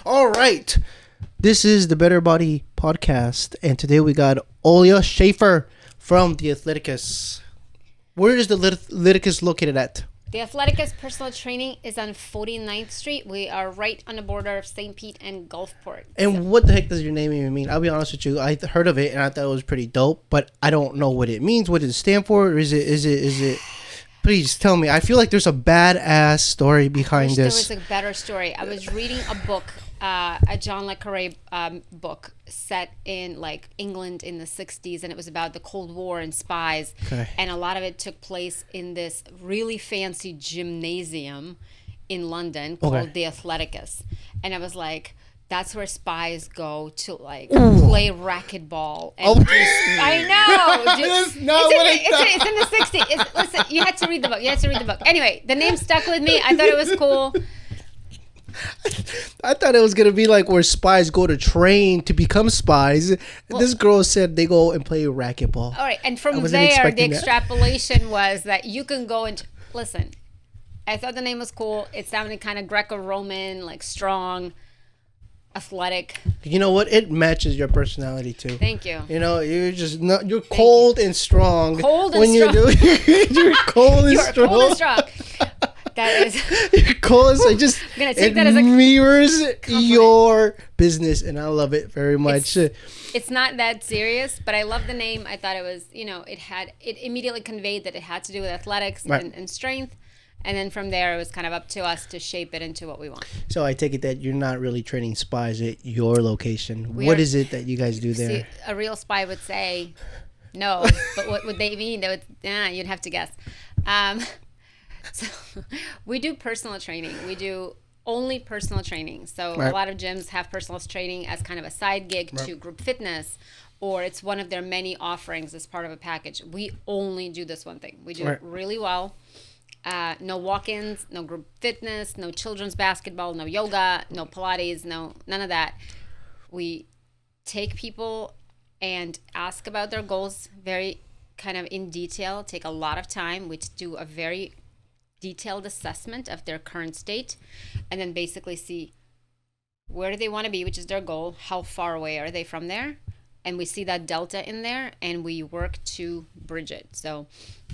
All right. This is the Better Body Podcast, and today we got Olya Schaefer from the Athleticus. Where is the Athleticus located at? The Athleticus personal training is on 49th Street. We are right on the border of St. Pete and Gulfport. And what the heck does your name even mean? I'll be honest with you. I heard of it and I thought it was pretty dope, but I don't know what it means. What does it stand for? Or is it? Please tell me. I feel like there's a badass story behind this. There was a better story. I was reading a book, a John le Carre book set in like England in the 60s, and it was about the Cold War and spies. Okay. And a lot of it took place in this really fancy gymnasium in London called the Athleticus. And I was like, that's where spies go to like play racquetball. And I know. It's in the 60s. Listen, you had to read the book. Anyway, the name stuck with me. I thought it was cool. I thought it was going to be like where spies go to train to become spies. Well, this girl said they go and play racquetball. All right. And from there, the extrapolation was that you can go and listen. I thought the name was cool. It sounded kind of Greco-Roman, like strong, athletic. You know what? It matches your personality too. Thank you. You know, you're cold and strong. Cold and strong. You're cold and strong. You're cold and strong. That is. You're cold and strong. Just I'm gonna take that as a mirrors your business, and I love it very much. It's not that serious, but I love the name. I thought it was, it immediately conveyed that it had to do with athletics and strength. And then from there, it was kind of up to us to shape it into what we want. So I take it that you're not really training spies at your location. What is it that you guys do there? See, a real spy would say no, but what would they mean? They would, you'd have to guess. So we do personal training. We do only personal training. So a lot of gyms have personal training as kind of a side gig to group fitness, or it's one of their many offerings as part of a package. We only do this one thing. We do it really well. No walk-ins, no group fitness, no children's basketball, no yoga, no Pilates, none of that. We take people and ask about their goals very kind of in detail, take a lot of time. We do a very detailed assessment of their current state, and then basically see where do they want to be, which is their goal, how far away are they from there, and we see that delta in there, and we work to bridge it. So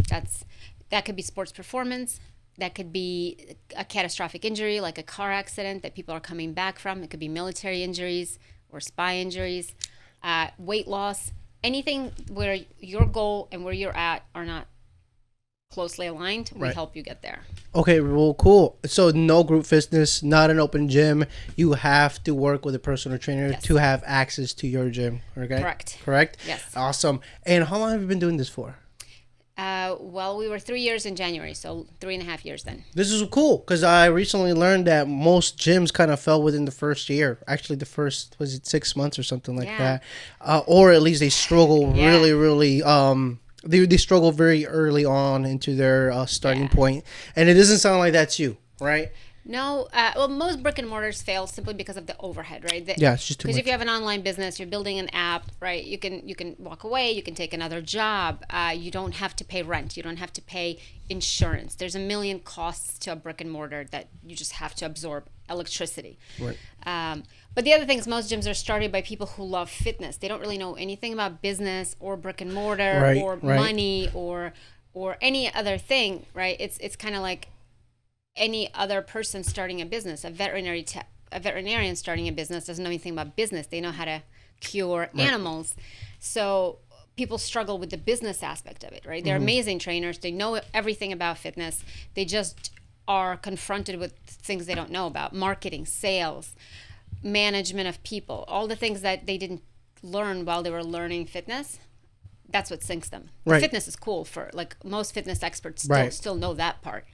that could be sports performance. That could be a catastrophic injury, like a car accident that people are coming back from. It could be military injuries or spy injuries, weight loss, anything where your goal and where you're at are not closely aligned. We help you get there. Okay, well, cool. So no group fitness, not an open gym. You have to work with a personal trainer to have access to your gym. Okay? Correct? Yes. Awesome. And how long have you been doing this for? Well, we were 3 years in January, so 3.5 years then. This is cool because I recently learned that most gyms kind of fell within the first year. Actually, the first, 6 months or something like that? Or at least they struggle really, they struggle very early on into their starting point. And it doesn't sound like that's you, right? No, well, most brick-and-mortars fail simply because of the overhead, right? It's just too much. Because if you have an online business, you're building an app, right? You can walk away, you can take another job. You don't have to pay rent. You don't have to pay insurance. There's a million costs to a brick-and-mortar that you just have to absorb. Electricity. Right. But the other thing is most gyms are started by people who love fitness. They don't really know anything about business or brick-and-mortar or money or any other thing, right? It's kind of like any other person starting a business. A veterinarian starting a business doesn't know anything about business. They know how to cure animals. So people struggle with the business aspect of it, right? They're amazing trainers. They know everything about fitness. They just are confronted with things they don't know about: marketing, sales, management of people, all the things that they didn't learn while they were learning fitness. That's what sinks them. Fitness is cool for, like, most fitness experts still know that part.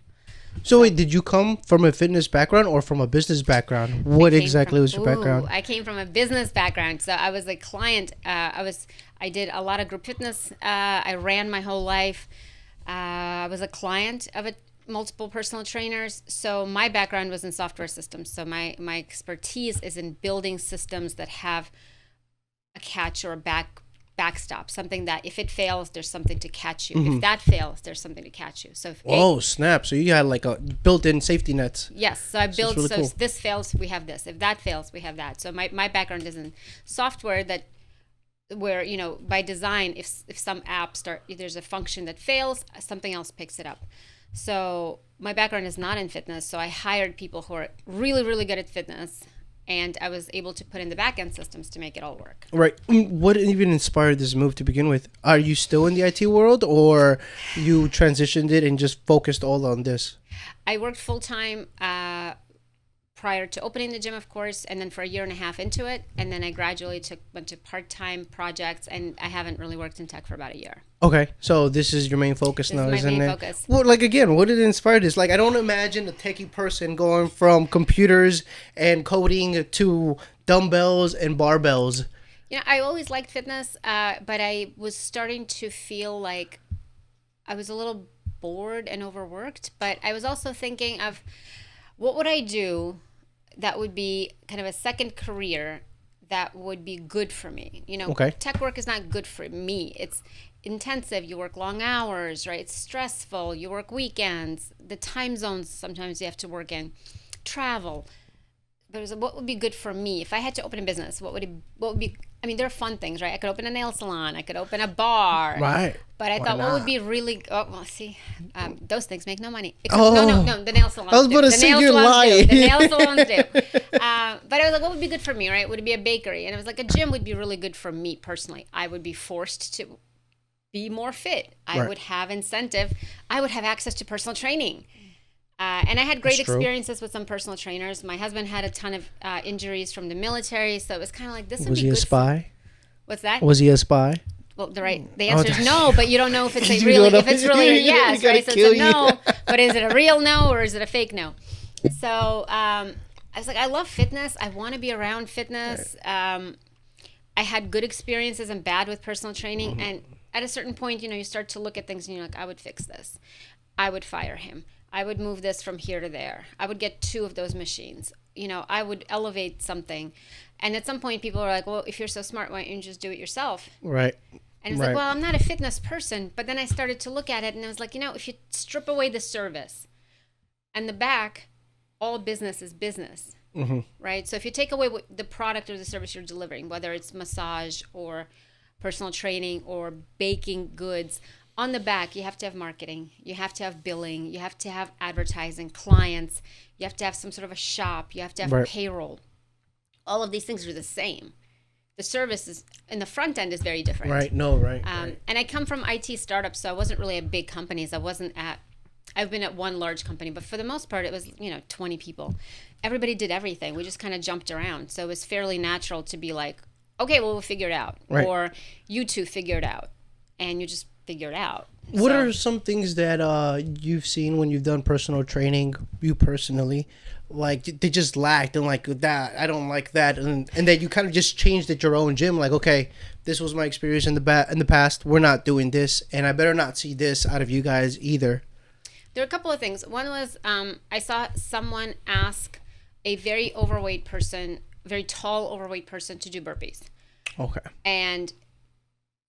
So wait, did you come from a fitness background or from a business background? What exactly was your background? I came from a business background. So I was a client. I did a lot of group fitness. I ran my whole life. I was a client of multiple personal trainers. So my background was in software systems. So my expertise is in building systems that have a catch or a backstop, something that if it fails, there's something to catch you. If that fails, there's something to catch you. So if snap. So you had like a built-in safety nets. yes, so I built, really cool. if this fails, we have this. If that fails, we have that. So my background is in software that where, by design, if some app there's a function that fails, something else picks it up. So my background is not in fitness, so I hired people who are really, really good at fitness, and I was able to put in the back-end systems to make it all work. Right. What even inspired this move to begin with? Are you still in the IT world, or you transitioned it and just focused all on this? I worked full-time prior to opening the gym, of course, and then for a year and a half into it, and then I gradually went to part-time projects, and I haven't really worked in tech for about a year. Okay, so this is your main focus now, This is my isn't main it? focus. Well, like again, what did inspire this? Like, I don't imagine a techie person going from computers and coding to dumbbells and barbells. I always liked fitness, but I was starting to feel like I was a little bored and overworked. But I was also thinking of what would I do that would be kind of a second career that would be good for me. Okay. Tech work is not good for me. It's intensive. You work long hours, right? It's stressful. You work weekends. The time zones sometimes you have to work in. Travel. What would be good for me if I had to open a business? What would be? I mean, there are fun things, right? I could open a nail salon. I could open a bar. Right. But I Why thought, not? what would be really? Oh, well, see, those things make no money. Oh. No. The nail salons. I was about to say, you're lying. The nail salons do. But I was like, what would be good for me, right? Would it be a bakery? And it was like a gym would be really good for me personally. I would be forced to be more fit. I would have incentive. I would have access to personal training. And I had great experiences with some personal trainers. My husband had a ton of injuries from the military, so it was kind of like, this would be good. Was he a spy? What's that? Was he a spy? Well, the answer is no, but you don't know if it's a if it's really a You yes, gotta right? So kill it's a no, but is it a real no or is it a fake no? So I was like, I love fitness. I want to be around fitness. Right. I had good experiences and bad with personal training. And at a certain point, you start to look at things and you're like, I would fix this. I would fire him. I would move this from here to there. I would get 2 of those machines. I would elevate something. And at some point, people are like, well, if you're so smart, why don't you just do it yourself? Right. And it's like, well, I'm not a fitness person. But then I started to look at it and I was like, if you strip away the service and the back, all business is business, right? So if you take away the product or the service you're delivering, whether it's massage or personal training or baking goods, on the back, you have to have marketing, you have to have billing, you have to have advertising, clients, you have to have some sort of a shop, you have to have payroll. All of these things are the same. The service is in the front end is very different. Right. No. Right. Right. And I come from IT startups, so I wasn't really at big companies. I've been at one large company, but for the most part, it was 20 people. Everybody did everything. We just kind of jumped around, so it was fairly natural to be like, okay, well, we'll figure it out, or you two figure it out, and you just figure it out. What are some things that you've seen when you've done personal training, you personally, like they just lacked and like that, I don't like that, and then you kind of just changed at your own gym, like, okay, this was my experience in the past, we're not doing this, and I better not see this out of you guys either. There are a couple of things. One was I saw someone ask a very overweight person, very tall overweight person, to do burpees. Okay. And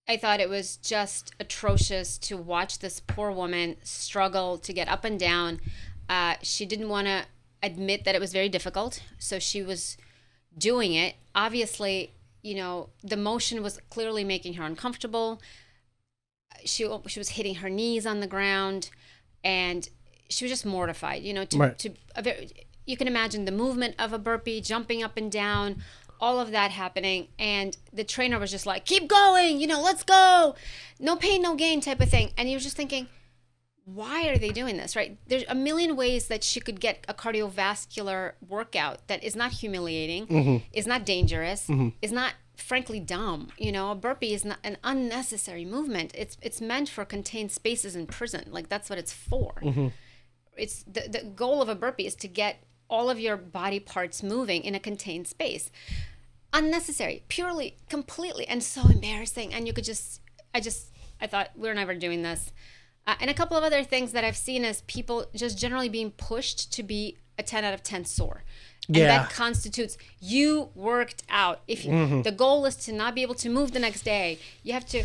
I thought it was just atrocious to watch this poor woman struggle to get up and down. She didn't want to admit that it was very difficult, so she was doing it. Obviously, the motion was clearly making her uncomfortable. She was hitting her knees on the ground, and she was just mortified. You can imagine the movement of a burpee, jumping up and down, all of that happening, and the trainer was just like, keep going, let's go, no pain, no gain type of thing. And you're just thinking, why are they doing this, right? There's a million ways that she could get a cardiovascular workout that is not humiliating, is not dangerous, is not frankly dumb. A burpee is not an unnecessary movement. It's meant for contained spaces in prison. Like, that's what it's for. It's the goal of a burpee is to get all of your body parts moving in a contained space. Unnecessary, purely, completely, and so embarrassing. And I thought, we're never doing this. And a couple of other things that I've seen is people just generally being pushed to be a 10 out of 10 sore. And Yeah. that constitutes you worked out. If you, the goal is to not be able to move the next day, you have to,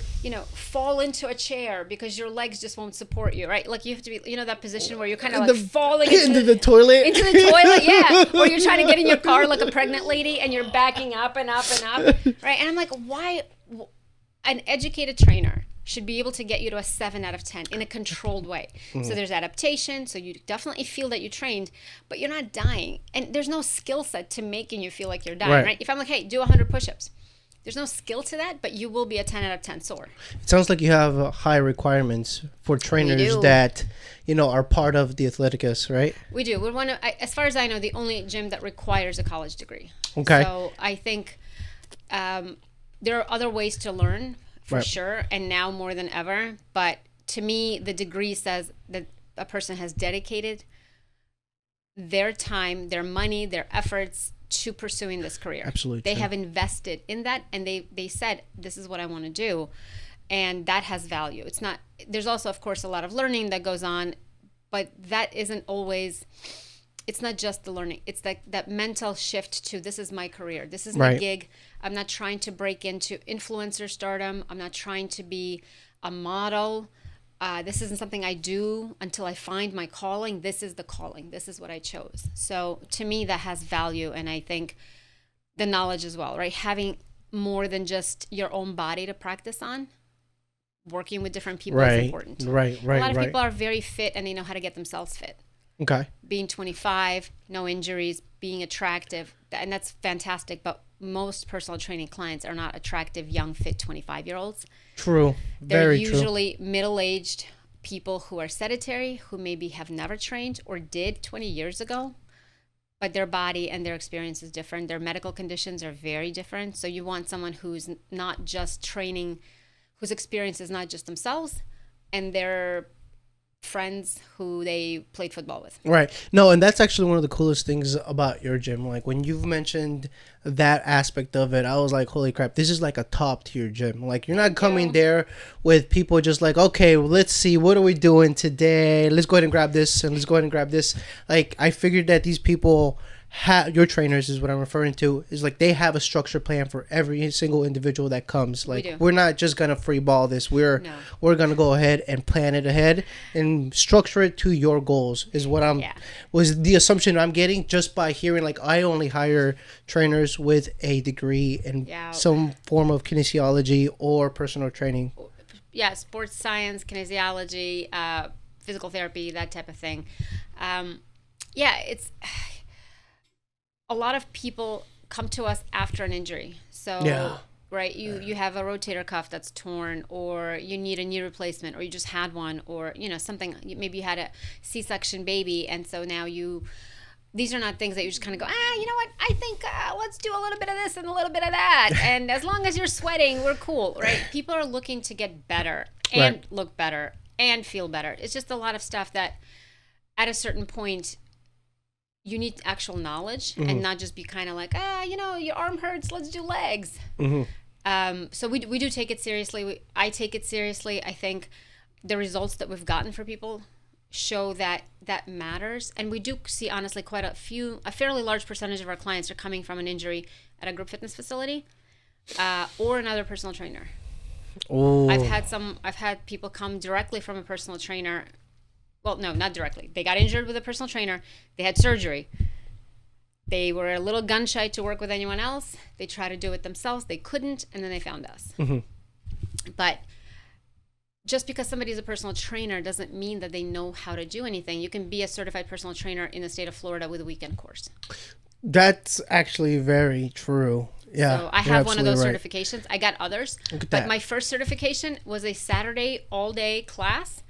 fall into a chair because your legs just won't support you, right? Like you have to be, that position where you're kind of like falling into the toilet. Into the toilet, yeah. Or you're trying to get in your car like a pregnant lady and you're backing up and up and up, right? And I'm like, why? An educated trainer should be able to get you to a 7 out of 10 in a controlled way. So there's adaptation. So you definitely feel that you trained, but you're not dying. And there's no skill set to making you feel like you're dying, right? If I'm like, hey, do 100 push-ups. There's no skill to that, but you will be a 10 out of 10 sore. It sounds like you have high requirements for trainers that, are part of the Athleticus, right? We do. We're one of, as far as I know, the only gym that requires a college degree. Okay. So I think there are other ways to learn, for sure, and now more than ever. But to me, the degree says that a person has dedicated their time, their money, their efforts to pursuing this career. Absolutely. They have invested in that, and they said, this is what I want to do. And that has value. It's not, there's also, of course, a lot of learning that goes on, but that isn't always, it's not just the learning. It's that mental shift to, this is my career. This is my gig. I'm not trying to break into influencer stardom. I'm not trying to be a model. This isn't something I do until I find my calling. This is the calling. This is what I chose. So to me, that has value. And I think the knowledge as well, right? Having more than just your own body to practice on. Working with different people is important. Right. A lot of people are very fit and they know how to get themselves fit. Okay. Being 25, no injuries, being attractive, and that's fantastic. But most personal training clients are not attractive, young, fit 25-year-olds. True. Very true. They're usually middle-aged people who are sedentary, who maybe have never trained or did 20 years ago. But their body and their experience is different. Their medical conditions are very different. So you want someone who's not just training, whose experience is not just themselves and their friends who they played football with. Right. No, and that's actually one of the coolest things about your gym. Like when you've mentioned that aspect of it, I was like, holy crap, this is like a top tier gym. Like you're not coming there with people just like, okay, well, let's see, what are we doing today? Let's go ahead and grab this and let's go ahead and grab this. Like I figured that these people your trainers is what I'm referring to, is like they have a structured plan for every single individual that comes. Like we're not just gonna free ball this. We're gonna go ahead and plan it ahead and structure it to your goals is what was the assumption I'm getting just by hearing. Like I only hire trainers with a degree in some form of kinesiology or personal training. Yeah, sports science, kinesiology, physical therapy, that type of thing. It's a lot of people come to us after an injury. So, right, you have a rotator cuff that's torn, or you need a knee replacement, or you just had one, or, something, maybe you had a C-section baby. And so now these are not things that you just kind of go, you know what, I think let's do a little bit of this and a little bit of that. And as long as you're sweating, we're cool, right? People are looking to get better and look better and feel better. It's just a lot of stuff that at a certain point, you need actual knowledge and not just be kind of like, your arm hurts, let's do legs. So we do take it seriously. I take it seriously. I think the results that we've gotten for people show that matters. And we do see, honestly, a fairly large percentage of our clients are coming from an injury at a group fitness facility or another personal trainer. Oh. I've had people come directly from a personal trainer. Well, no, not directly. They got injured with a personal trainer. They had surgery. They were a little gun shy to work with anyone else. They tried to do it themselves. They couldn't, and then they found us. But just because somebody's a personal trainer doesn't mean that they know how to do anything. You can be a certified personal trainer in the state of Florida with a weekend course. That's actually very true. Yeah. So I have one of those certifications. I got others. But my first certification was a Saturday all-day class,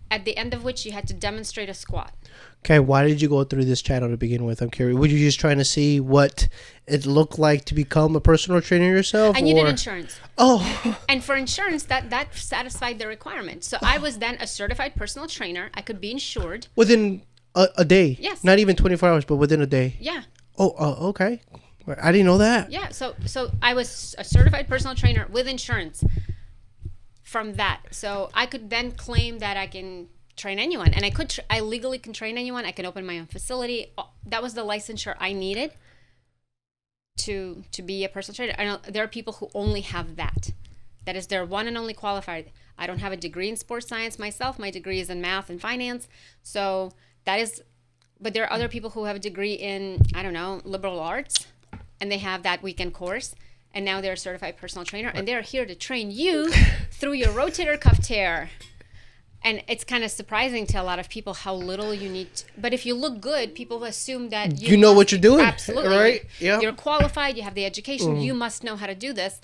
at the end of which you had to demonstrate a squat. Okay, why did you go through this channel to begin with? I'm curious. Were you just trying to see what it looked like to become a personal trainer yourself? I needed insurance. Oh. And for insurance, that satisfied the requirement. So I was then a certified personal trainer. I could be insured. Within a day? Yes. Not even 24 hours, but within a day? Yeah. Oh, okay. I didn't know that. Yeah, so I was a certified personal trainer with insurance from that. So I could then claim that I can train anyone, and I legally can train anyone. I can open my own facility. that was the licensure I needed to be a personal trainer. I know there are people who only have that. That is their one and only qualifier. I don't have a degree in sports science myself. My degree is in math and finance. So that is, but there are other people who have a degree in, I don't know, liberal arts, and they have that weekend course, and now they're a certified personal trainer, and they're here to train you through your rotator cuff tear. And it's kind of surprising to a lot of people how little you need to, but if you look good, people assume that you know what you're doing. Absolutely. Right? Yeah. You're qualified, you have the education, you must know how to do this.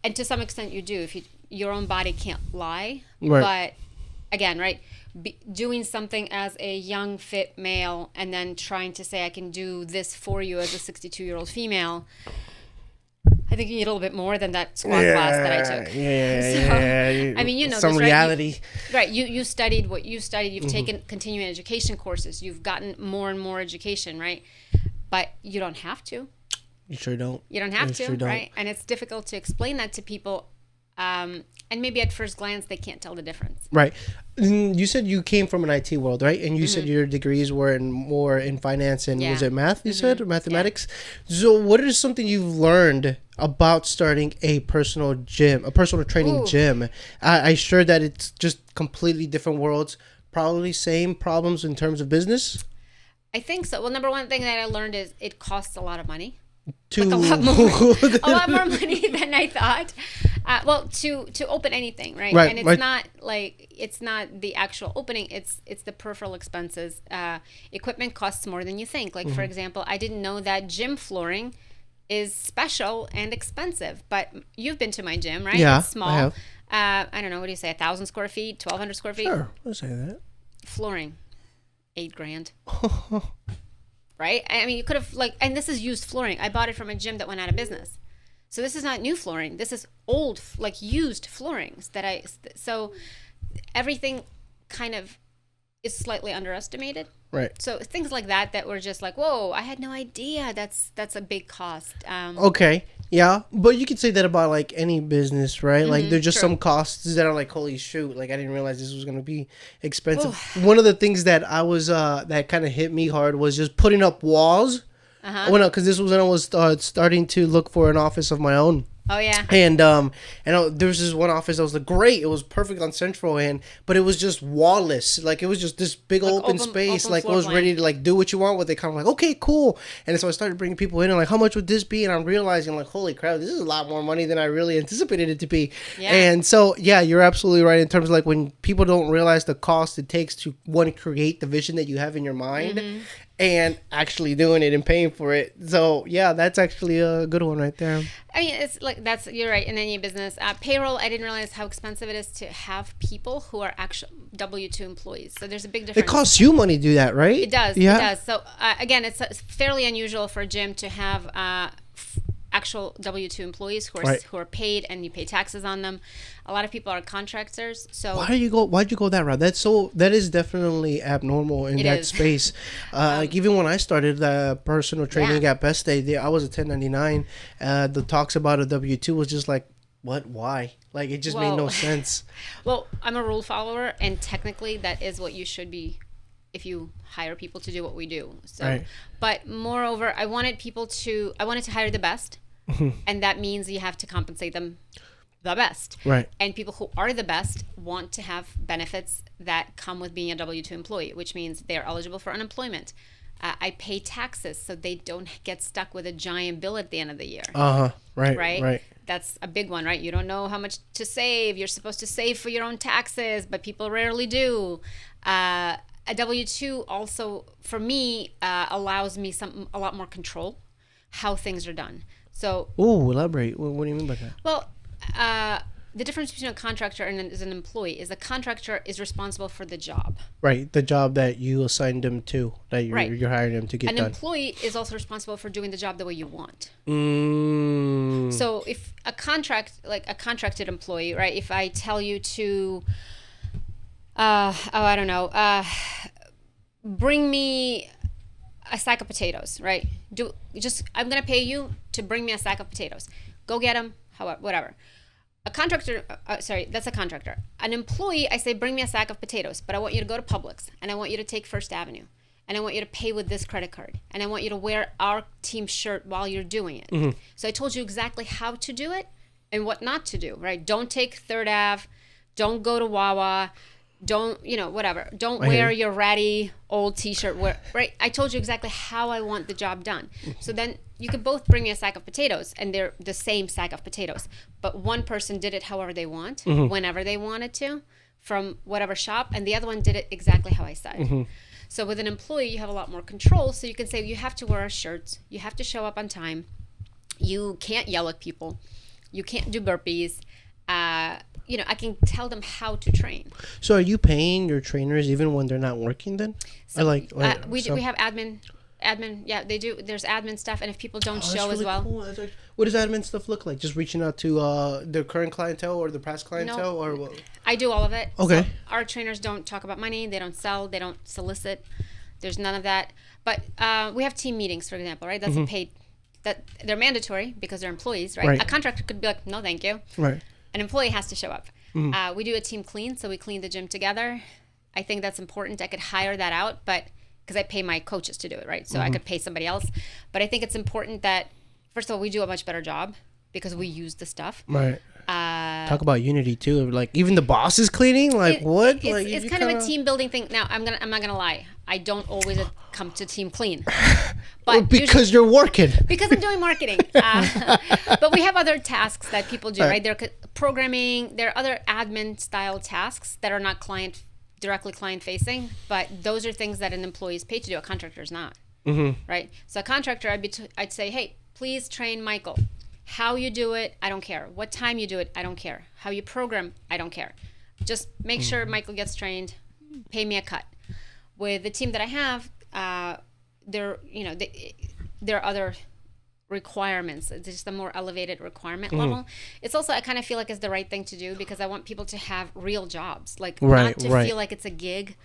And to some extent you do. If your own body can't lie. Right. But again, right, doing something as a young, fit male and then trying to say I can do this for you as a 62-year-old female, I think you need a little bit more than that squat class that I took. Yeah. I mean, you know, some this, reality. Right. You studied what you studied. You've taken continuing education courses. You've gotten more and more education, right? But you don't have to. You sure don't. You don't have to, right? And it's difficult to explain that to people. And maybe at first glance, they can't tell the difference. Right. You said you came from an IT world, right? And you said your degrees were more in finance and was it math, you said, or mathematics? Yeah. So what is something you've learned about starting a personal training gym? I sure that it's just completely different worlds, probably same problems in terms of business. I think so. Well, number one thing that I learned is it costs a lot of money. A lot more money than I thought. To open anything, right? And it's not like, it's not the actual opening, it's the peripheral expenses. Equipment costs more than you think. Like, for example, I didn't know that gym flooring is special and expensive, but you've been to my gym, right? Yeah, it's small. I have. I don't know, what do you say, 1,000 square feet, 1,200 square feet? Sure, I'll say that. Flooring, $8,000. Right? I mean, you could have, like, and this is used flooring. I bought it from a gym that went out of business. So this is not new flooring. This is old, like, used floorings so everything kind of is slightly underestimated. Right. So things like that were just like, whoa, I had no idea that's a big cost. Okay. Yeah. But you could say that about like any business, right? Like there's just some costs that are like, holy shoot, like I didn't realize this was going to be expensive. One of the things that I was, that kind of hit me hard was just putting up walls. Because this was when I was starting to look for an office of my own. Oh yeah. And there was this one office that was like great. It was perfect on Central, but it was just wallless. Like it was just this big like open space. Like it was ready to like do what you want with it. Kind of like, okay, cool. And so I started bringing people in and like, how much would this be? And I'm realizing like, holy crap, this is a lot more money than I really anticipated it to be. Yeah. And so yeah, you're absolutely right in terms of like when people don't realize the cost it takes to create the vision that you have in your mind. And actually doing it and paying for it. So yeah, that's actually a good one right there. I mean, it's like you're right in any business. Payroll, I didn't realize how expensive it is to have people who are actual W-2 employees. So there's a big difference. It costs you money to do that, right? It does. Yeah. It does. So again, it's fairly unusual for a gym to have actual W-2 employees who are paid and you pay taxes on them. A lot of people are contractors. So why'd you go that route? That is definitely abnormal in that space. Like even when I started personal training at Best Day, I was a 1099. The talks about a W-2 was just like, what? Why? Like it just made no sense. Well, I'm a rule follower, and technically that is what you should be if you hire people to do what we do. So, but moreover, I wanted to hire the best, and that means you have to compensate them the best. Right. And people who are the best want to have benefits that come with being a W-2 employee, which means they're eligible for unemployment. I pay taxes so they don't get stuck with a giant bill at the end of the year. Right. That's a big one, right? You don't know how much to save. You're supposed to save for your own taxes, but people rarely do. A W-2 also, for me, allows me a lot more control how things are done. So, elaborate. What do you mean by that? Well, the difference between a contractor and an employee is a contractor is responsible for the job. Right, the job that you assigned them to, that you're hiring them to get done. An employee is also responsible for doing the job the way you want. So if a contracted employee, right, if I tell you to, I don't know, bring me a sack of potatoes, right? I'm going to pay you to bring me a sack of potatoes. Go get them, whatever. A contractor, that's a contractor. An employee, I say, bring me a sack of potatoes, but I want you to go to Publix, and I want you to take First Avenue, and I want you to pay with this credit card, and I want you to wear our team shirt while you're doing it. So I told you exactly how to do it and what not to do, right? Don't take Third Ave, don't go to Wawa, don't, whatever. Don't wear your ratty old t-shirt, right? I told you exactly how I want the job done. So then you could both bring me a sack of potatoes, and they're the same sack of potatoes, but one person did it however they want, whenever they wanted to, from whatever shop, and the other one did it exactly how I said. So with an employee, you have a lot more control. So you can say, you have to wear our shirts, you have to show up on time, you can't yell at people, you can't do burpees. I can tell them how to train. So are you paying your trainers even when they're not working then? So, we have admin, yeah, they do. There's admin stuff, and if people don't show really as well. Cool. What does admin stuff look like? Just reaching out to their current clientele or the past clientele? Or what? I do all of it. Okay. So our trainers don't talk about money. They don't sell. They don't solicit. There's none of that. But we have team meetings, for example, right? That's a paid. That they're mandatory because they're employees, right? A contractor could be like, no, thank you. Right. An employee has to show up. We do a team clean, so we clean the gym together. I think that's important. I could hire that out, but because I pay my coaches to do it, right? So I could pay somebody else. But I think it's important that, first of all, we do a much better job because we use the stuff. Right. Talk about unity too. Like even the boss is cleaning. Like what? It's kind of a team building thing. Now I'm not gonna lie. I don't always come to team clean, but because you're working. Because I'm doing marketing. But we have other tasks that people do, right? They're programming. There are other admin style tasks that are not directly client facing, but those are things that an employee is paid to do. A contractor is not, right? So a contractor, I'd say, hey, please train Michael. How you do it, I don't care. What time you do it, I don't care. How you program, I don't care. Just make sure Michael gets trained. Pay me a cut. With the team that I have, there are other requirements. It's just a more elevated requirement level. It's also, I kind of feel like it's the right thing to do because I want people to have real jobs, like not to feel like it's a gig.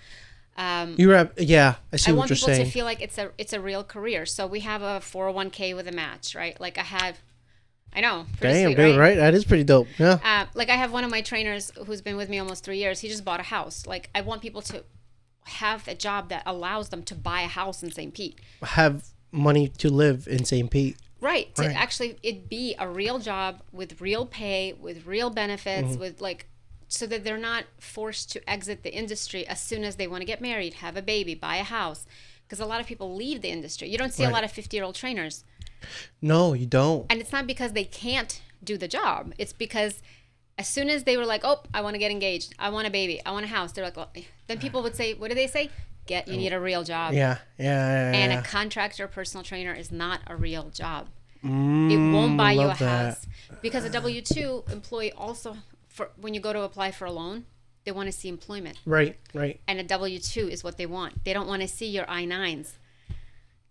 I see what you're saying. I want people to feel like it's a real career. So we have a 401k with a match, right? Like I know. Damn, sweet, dude, right? That is pretty dope. Yeah. Like I have one of my trainers who's been with me almost 3 years. He just bought a house. Like I want people to have a job that allows them to buy a house in St. Pete. Have money to live in St. Pete. Right. To actually it be a real job with real pay, with real benefits, with so that they're not forced to exit the industry as soon as they want to get married, have a baby, buy a house. Because a lot of people leave the industry. You don't see a lot of 50-year-old trainers. No, you don't. And it's not because they can't do the job. It's because as soon as they were like, oh, I want to get engaged, I want a baby, I want a house, they're like, well, then people would say, what do they say? You need a real job. Yeah. And a contractor personal trainer is not a real job. It won't buy you a house. Because a W-2 employee also, when you go to apply for a loan, they want to see employment. Right. And a W-2 is what they want. They don't want to see your I-9s.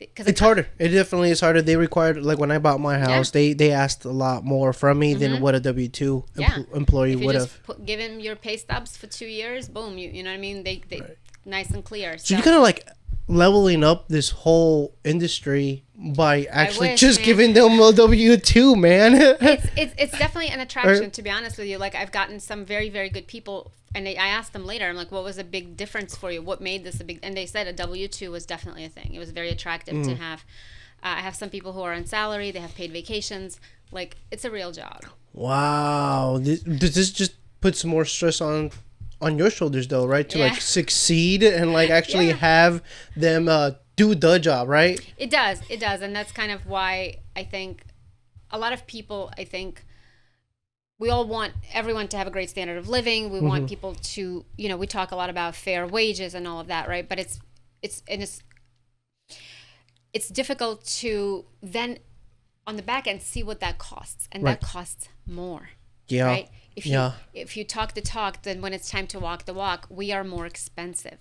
It's harder. It definitely is harder. They required, like when I bought my house, they asked a lot more from me than what a W-2 employee would have. Give him your pay stubs for 2 years, boom, you know what I mean? They nice and clear. So you're kind of like leveling up this whole industry by actually giving them a W-2, man. It's definitely an attraction, to be honest with you. Like I've gotten some very, very good people, and I asked them later, I'm like, what was a big difference for you? What made this a big, and they said a W-2 was definitely a thing. It was very attractive to have. I have some people who are on salary, they have paid vacations. Like it's a real job. Wow. Does this just put some more stress on your shoulders though, right? To like succeed and like actually have them do the job, right? It does. And that's kind of why I think a lot of people, we all want everyone to have a great standard of living. We want people to, we talk a lot about fair wages and all of that, right? But it's difficult to then on the back end see what that costs, and that costs more. Yeah. Right? If you talk the talk, then when it's time to walk the walk, we are more expensive.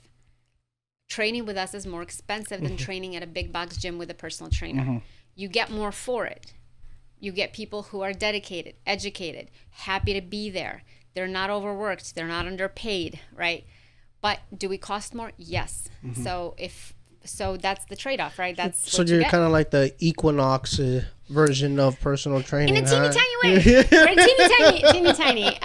Training with us is more expensive than training at a big box gym with a personal trainer. You get more for it. You get people who are dedicated, educated, happy to be there. They're not overworked. They're not underpaid, right? But do we cost more? Yes. So that's the trade-off, right? That's so you're kind of like the Equinox version of personal training. In a teeny tiny way. We're teeny tiny.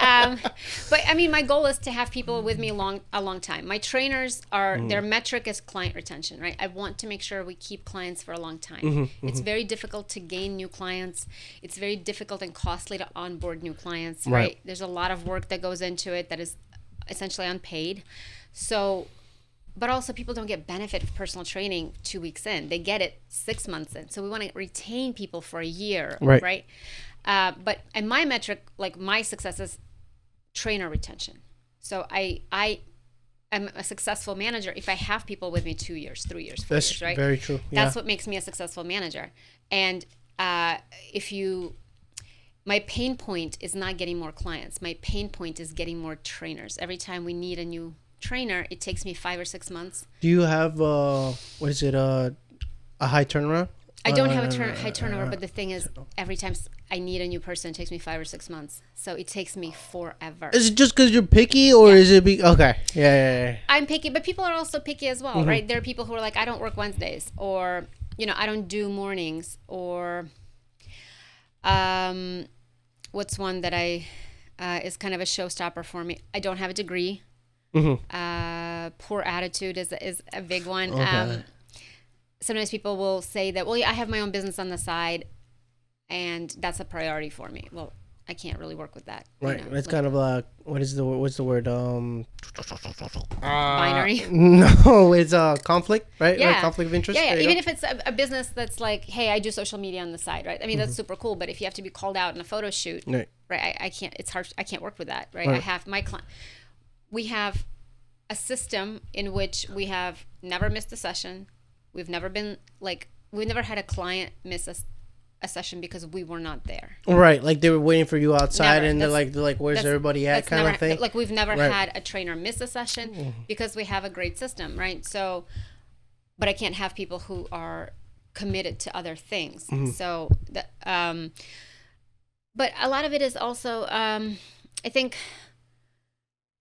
But I mean, my goal is to have people with me a long time. My trainers their metric is client retention, right? I want to make sure we keep clients for a long time. It's very difficult to gain new clients. It's very difficult and costly to onboard new clients, right? There's a lot of work that goes into it that is essentially unpaid. So, but also people don't get benefit of personal training 2 weeks in. They get it 6 months in. So we want to retain people for a year, right? But and my metric, like my success is trainer retention. So I am a successful manager if I have people with me 2 years, 3 years, 4 years, right? That's very true. Yeah. That's what makes me a successful manager. And my pain point is not getting more clients. My pain point is getting more trainers. Every time we need a new trainer, it takes me 5 or 6 months. Do you have a high turnaround? I don't have a high turnover, but the thing is, every time I need a new person, it takes me 5 or 6 months. So it takes me forever. Is it just because you're picky, or is it okay? Yeah. I'm picky, but people are also picky as well, right? There are people who are like, I don't work Wednesdays, or I don't do mornings, or what's one that is kind of a showstopper for me? I don't have a degree. Poor attitude is a big one. Okay. Sometimes people will say that, well, yeah, I have my own business on the side, and that's a priority for me. Well, I can't really work with that. Right. It's kind of like, what's the word? Binary. No, it's conflict, right? Yeah. Like conflict of interest. Yeah. Even if it's a business that's like, hey, I do social media on the side, right? I mean, that's super cool. But if you have to be called out in a photo shoot, right? I can't. It's hard. I can't work with that, right? I have my client. We have a system in which we have never missed a session. We've never had a client miss a session because we were not there. Right, like they were waiting for you outside, never. And they're like, where's everybody at, kind of thing. Like we've never had a trainer miss a session because we have a great system, right? So, but I can't have people who are committed to other things. So that, but a lot of it is also, I think,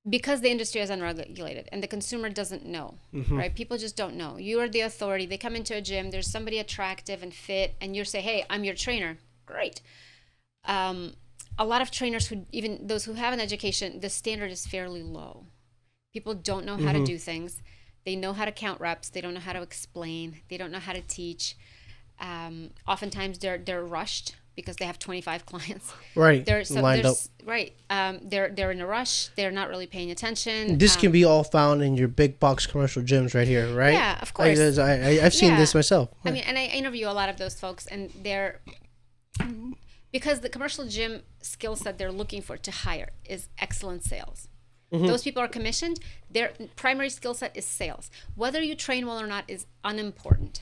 because the industry is unregulated and the consumer doesn't know, right? People just don't know. You are the authority. They come into a gym, there's somebody attractive and fit, and you say, hey, I'm your trainer. Great. A lot of trainers, even those who have an education, the standard is fairly low. People don't know how to do things. They know how to count reps. They don't know how to explain. They don't know how to teach. Oftentimes they're rushed because they have 25 clients. Right. Lined up. Right. They're in a rush. They're not really paying attention. This can be all found in your big box commercial gyms right here, right? Yeah, of course. I've seen this myself. I mean, and I interview a lot of those folks, and because the commercial gym skill set they're looking for to hire is excellent sales. Those people are commissioned. Their primary skill set is sales. Whether you train well or not is unimportant.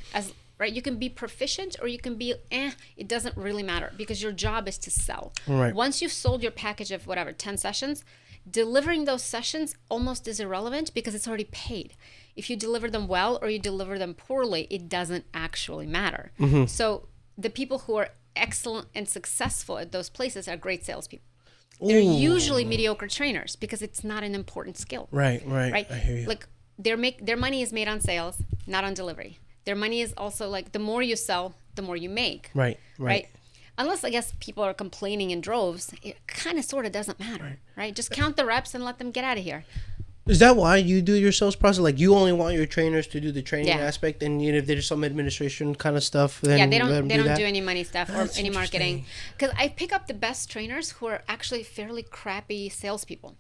Right, you can be proficient or you can be it doesn't really matter because your job is to sell. Right. Once you've sold your package of 10 sessions, delivering those sessions almost is irrelevant because it's already paid. If you deliver them well or you deliver them poorly, it doesn't actually matter. So the people who are excellent and successful at those places are great salespeople. They're usually mediocre trainers because it's not an important skill. Right. I hear you. Like their money is made on sales, not on delivery. Their money is also like the more you sell, the more you make. Right. Unless I guess people are complaining in droves, it kind of sort of doesn't matter, right? Just count the reps and let them get out of here. Is that why you do your sales process? Like you only want your trainers to do the training aspect, and if there's some administration kind of stuff, then they don't do any money stuff or any marketing. Because I pick up the best trainers who are actually fairly crappy salespeople.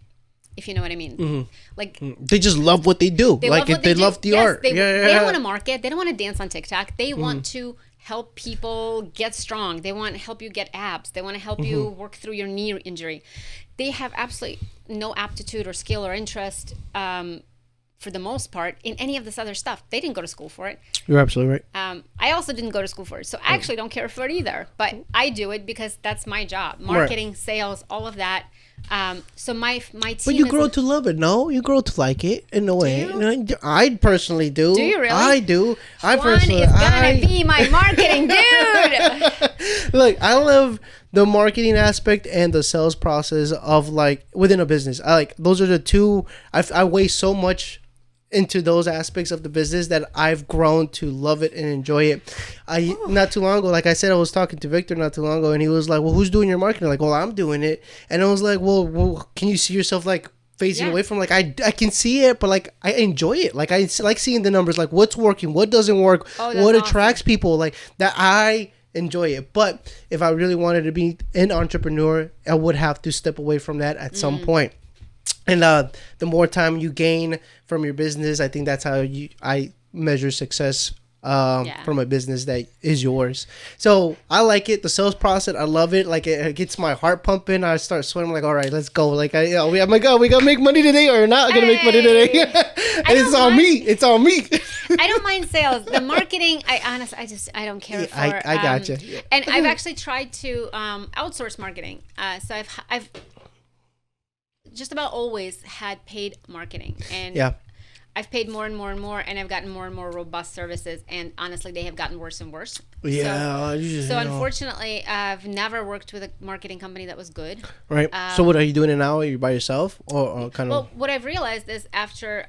If you know what I mean. Like they just love what they do. They love the art. They don't want to market. They don't want to dance on TikTok. They want to help people get strong. They want to help you get abs. They want to help you work through your knee injury. They have absolutely no aptitude or skill or interest for the most part in any of this other stuff. They didn't go to school for it. You're absolutely right. I also didn't go to school for it. So I actually don't care for it either. But I do it because that's my job. Marketing, sales, all of that. So my team. But you grow to love it, no? You grow to like it in a way. I personally do. Do you really? I do. Juan is gonna be my marketing dude. Look, I love the marketing aspect and the sales process of like within a business. Those are the two. I waste so much into those aspects of the business that I've grown to love it and enjoy it. Not too long ago, like I said, I was talking to Victor not too long ago, and he was like, well, who's doing your marketing? Like, well, I'm doing it. And I was like, well, can you see yourself like phasing away from, like, I can see it, but like I enjoy it. Like I like seeing the numbers, like what's working, what doesn't work, what attracts people, like that. I enjoy it. But if I really wanted to be an entrepreneur, I would have to step away from that at some point. And the more time you gain from your business, I think that's how I measure success from a business that is yours. So I like it. The sales process, I love it. Like it gets my heart pumping. I start sweating. I'm like, all right, let's go. Like, oh my God, we got to make money today or not going to make money today. It's on me. It's on me. I don't mind sales. The marketing, I don't care for. I gotcha. And I've actually tried to outsource marketing. So I've just about always had paid marketing, and I've paid more and more and more, and I've gotten more and more robust services, and honestly they have gotten worse and worse. So unfortunately I've never worked with a marketing company that was good. Right. So what are you doing it now? Are you by yourself or kind of? Well, what I've realized is after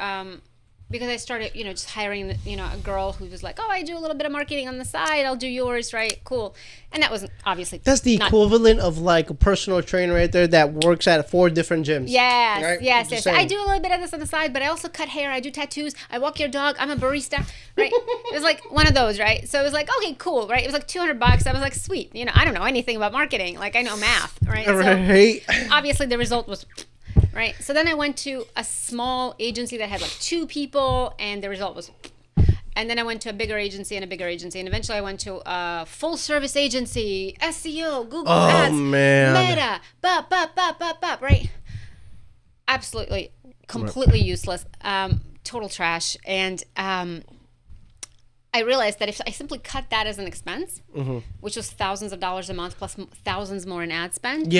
because I started, just hiring, a girl who was like, oh, I do a little bit of marketing on the side. I'll do yours, right? Cool. And that wasn't obviously. That's the equivalent of like a personal trainer right there that works at 4 different gyms. Yes, right? yes. I do a little bit of this on the side, but I also cut hair. I do tattoos. I walk your dog. I'm a barista, right? It was like one of those, right? So it was like, okay, cool, right? It was like $200. I was like, sweet. I don't know anything about marketing. Like I know math, right? Right. So obviously the result was. Right. So then I went to a small agency that had like 2 people, and the result was. And then I went to a bigger agency and a bigger agency, and eventually I went to a full service agency, SEO, Google Ads, Meta, right? Absolutely, completely useless, total trash, and I realized that if I simply cut that as an expense, which was thousands of dollars a month plus thousands more in ad spend,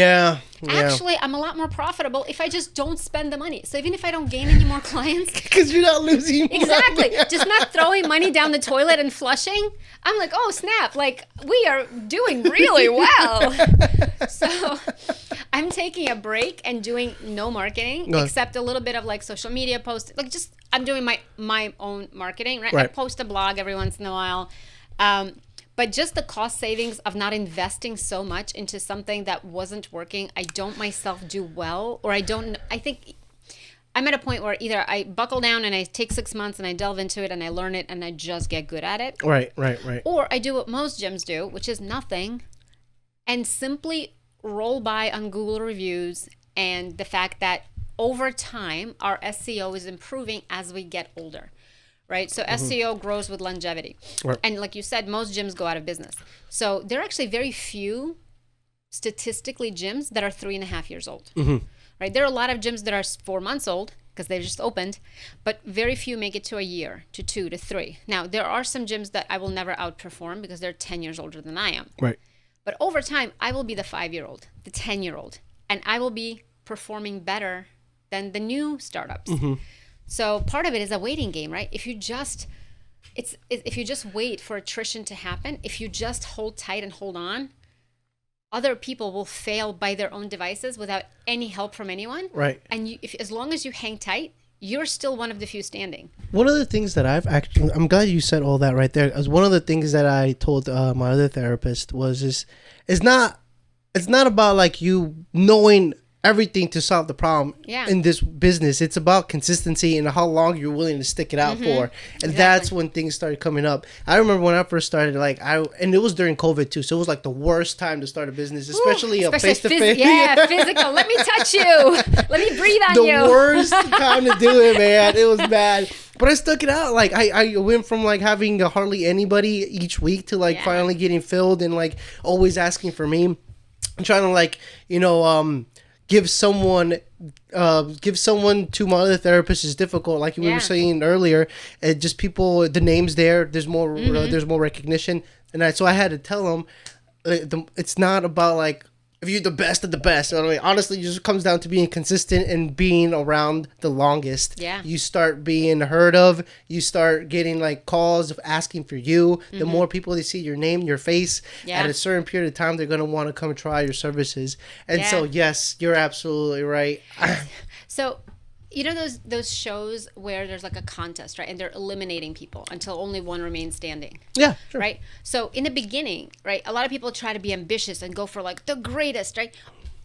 actually I'm a lot more profitable if I just don't spend the money. So even if I don't gain any more clients, because you're not losing money. Exactly, just not throwing money down the toilet and flushing, I'm like, oh snap, like we are doing really well. So I'm taking a break and doing no marketing except a little bit of like social media posts, like just I'm doing my own marketing, right? I post a blog every once in a while. But just the cost savings of not investing so much into something that wasn't working, I don't myself do well, or I think I'm at a point where either I buckle down and I take 6 months and I delve into it and I learn it and I just get good at it. Right. Or I do what most gyms do, which is nothing, and simply roll by on Google reviews and the fact that over time, our SEO is improving as we get older, right? So SEO grows with longevity. Right. And like you said, most gyms go out of business. So there are actually very few, statistically, gyms that are 3.5 years old, right? There are a lot of gyms that are 4 months old because they just opened, but very few make it to a year, to 2, to 3. Now, there are some gyms that I will never outperform because they're 10 years older than I am. Right. But over time, I will be the 5-year-old, the 10-year-old, and I will be performing better than the new startups. So part of it is a waiting game, right? If you just wait for attrition to happen, if you just hold tight and hold on, other people will fail by their own devices without any help from anyone. Right. And as long as you hang tight, you're still one of the few standing. One of the things that I'm glad you said all that right there. As one of the things that I told my other therapist was it's not about like you knowing everything to solve the problem in this business. It's about consistency and how long you're willing to stick it out for. And that's when things started coming up. I remember when I first started, and it was during COVID too, so it was like the worst time to start a business, especially a face-to-face. Physical. Let me touch you. Let me breathe on you. The worst time to do it, man. It was bad. But I stuck it out. Like I went from like having hardly anybody each week to like finally getting filled and like always asking for me. I'm trying to like, give someone to my other therapist is difficult, like we were saying earlier. Just people, the names there's more recognition, and so I had to tell them it's not about like if you're the best of the best. I mean, honestly, it just comes down to being consistent and being around the longest. You start being heard of. You start getting like calls of asking for you. The more people they see your name, your face at a certain period of time, they're going to want to come try your services. And so, yes, you're absolutely right. So You know those shows where there's like a contest, right? And they're eliminating people until only one remains standing. Yeah, sure. Right? So in the beginning, right, a lot of people try to be ambitious and go for like the greatest, right?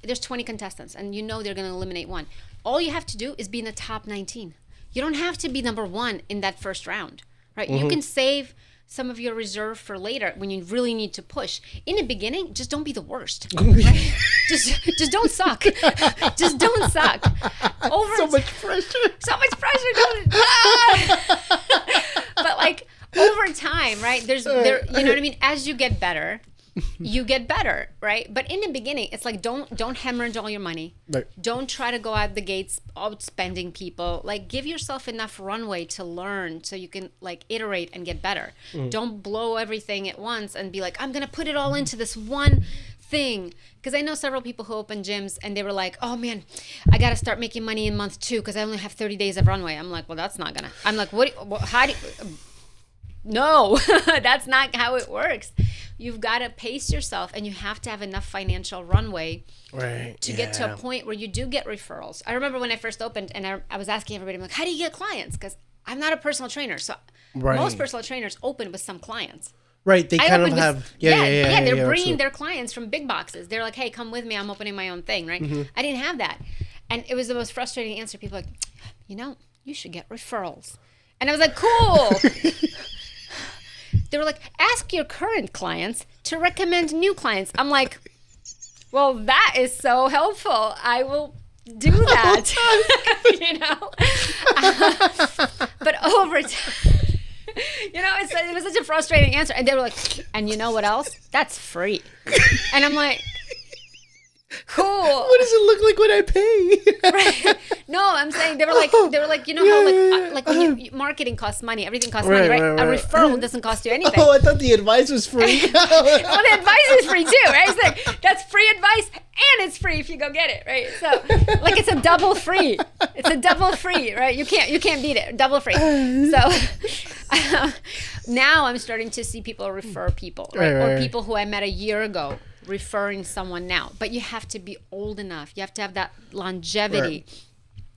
There's 20 contestants and you know they're going to eliminate one. All you have to do is be in the top 19. You don't have to be number 1 in that first round, right? You can save some of your reserve for later when you really need to push. In the beginning, just don't be the worst. Right? just don't suck. Just don't suck. So much pressure. So much pressure. But like over time, right? You know what I mean? As you get better, you get better, right? But in the beginning, it's like don't hemorrhage all your money. Right. Don't try to go out the gates outspending people. Like give yourself enough runway to learn so you can like iterate and get better. Don't blow everything at once and be like, I'm gonna put it all into this one thing. Because I know several people who open gyms and they were like, oh man, I gotta start making money in month 2 because I only have 30 days of runway. I'm like, well, that's not gonna. I'm like, how do you, no, that's not how it works. You've got to pace yourself and you have to have enough financial runway to get to a point where you do get referrals. I remember when I first opened and I was asking everybody, I'm like, how do you get clients? Because I'm not a personal trainer. So most personal trainers open with some clients. Right, they kind of have, they're bringing their clients from big boxes. They're like, hey, come with me. I'm opening my own thing, right? I didn't have that. And it was the most frustrating answer. People were like, you know, you should get referrals. And I was like, cool. They were like, ask your current clients to recommend new clients. I'm like, well, that is so helpful. I will do that. You know? But over time, you know, it was such a frustrating answer. And they were like, and you know what else? That's free. And I'm like, cool. What does it look like when I pay? Right. No, I'm saying they were like, you know how like when you marketing costs money, everything costs money, right? A referral doesn't cost you anything. Oh, I thought the advice was free. Well, the advice is free too, right? It's like that's free advice and it's free if you go get it, right? So like it's a double free. It's a double free, right? You can't beat it. Double free. So now I'm starting to see people refer people, right? Or people who I met a year ago referring someone now. But you have to be old enough. You have to have that longevity. Right.